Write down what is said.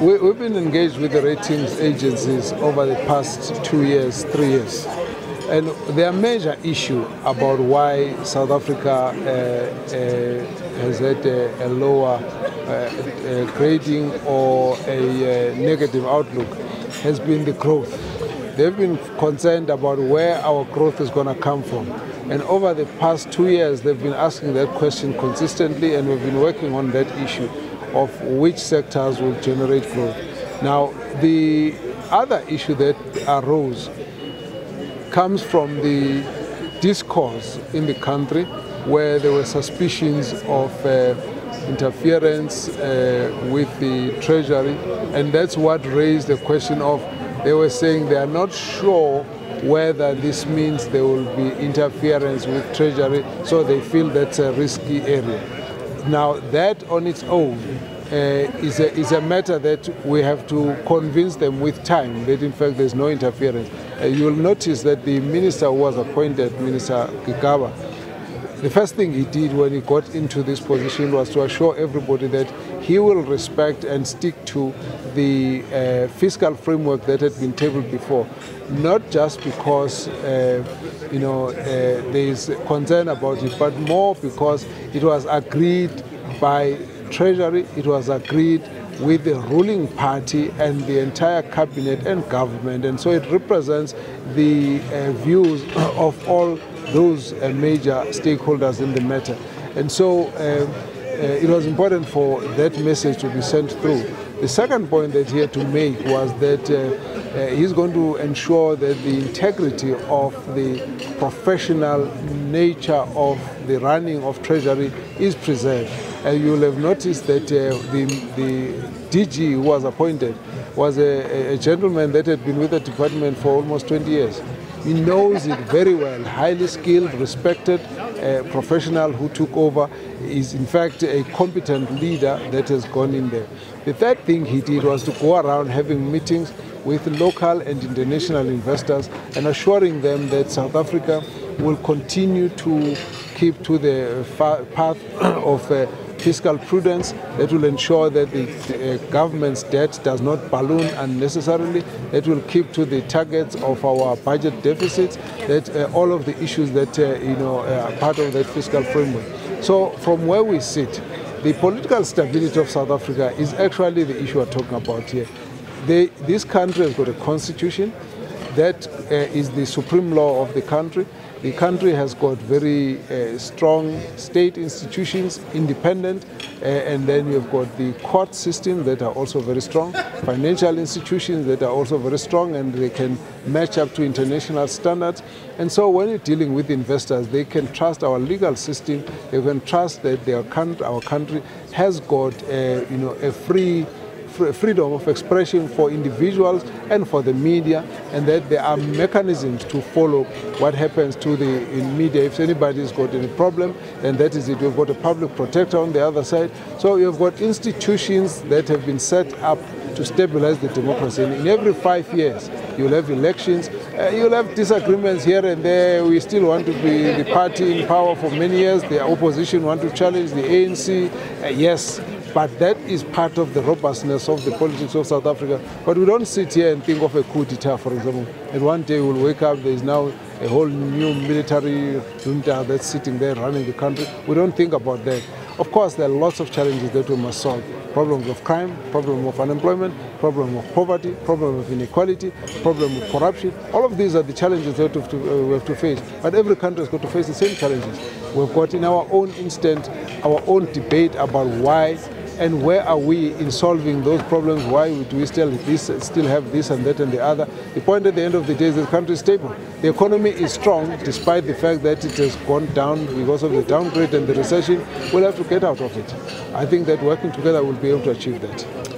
We've been engaged with the ratings agencies over the past 2 years, 3 years. And their major issue about why South Africa has had a lower grading or a negative outlook has been the growth. They've been concerned about where our growth is going to come from. And over the past 2 years, they've been asking that question consistently, and we've been working on that issue of which sectors will generate growth. Now, the other issue that arose comes from the discourse in the country where there were suspicions of interference with the Treasury, and that's what raised the question of, they were saying they are not sure whether this means there will be interference with Treasury, so they feel that's a risky area. Now, that on its own is a matter that we have to convince them with time that in fact there's no interference. You will notice that the minister who was appointed, Minister Gigaba, the first thing he did when he got into this position was to assure everybody that he will respect and stick to the fiscal framework that had been tabled before, not just because there is concern about it, but more because it was agreed by Treasury, it was agreed with the ruling party and the entire cabinet and government, and so it represents the views of all those major stakeholders in the matter. And so it was important for that message to be sent through. The second point that he had to make was that he's going to ensure that the integrity of the professional nature of the running of Treasury is preserved. You will have noticed that the DG who was appointed was a gentleman that had been with the department for almost 20 years. He knows it very well, highly skilled, respected professional who took over, is in fact a competent leader that has gone in there. The third thing he did was to go around having meetings with local and international investors and assuring them that South Africa will continue to keep to the path of fiscal prudence that will ensure that the government's debt does not balloon unnecessarily, that will keep to the targets of our budget deficits, that all of the issues that are part of that fiscal framework. So from where we sit, the political stability of South Africa is actually the issue we're talking about here. This country has got a constitution that is the supreme law of the country. The country has got very strong state institutions, independent, and then you've got the court system that are also very strong, financial institutions that are also very strong, and they can match up to international standards. And so when you're dealing with investors, they can trust our legal system, they can trust that our country has got a freedom of expression for individuals and for the media, and that there are mechanisms to follow what happens to the media. If anybody's got any problem, then that is it. We've got a public protector on the other side. So you've got institutions that have been set up to stabilize the democracy. And in every 5 years, you'll have elections, you'll have disagreements here and there. We still want to be the party in power for many years. The opposition want to challenge the ANC. Yes. But that is part of the robustness of the politics of South Africa. But we don't sit here and think of a coup d'etat, for example. And one day we'll wake up, there is now a whole new military junta that's sitting there running the country. We don't think about that. Of course, there are lots of challenges that we must solve. Problems of crime, problem of unemployment, problem of poverty, problem of inequality, problem of corruption. All of these are the challenges that we have to face. But every country has got to face the same challenges. We've got in our own instant, our own debate about why and where are we in solving those problems. Why do we still have this and that and the other? The point at the end of the day is that the country is stable. The economy is strong despite the fact that it has gone down because of the downgrade and the recession. We'll have to get out of it. I think that working together we'll be able to achieve that.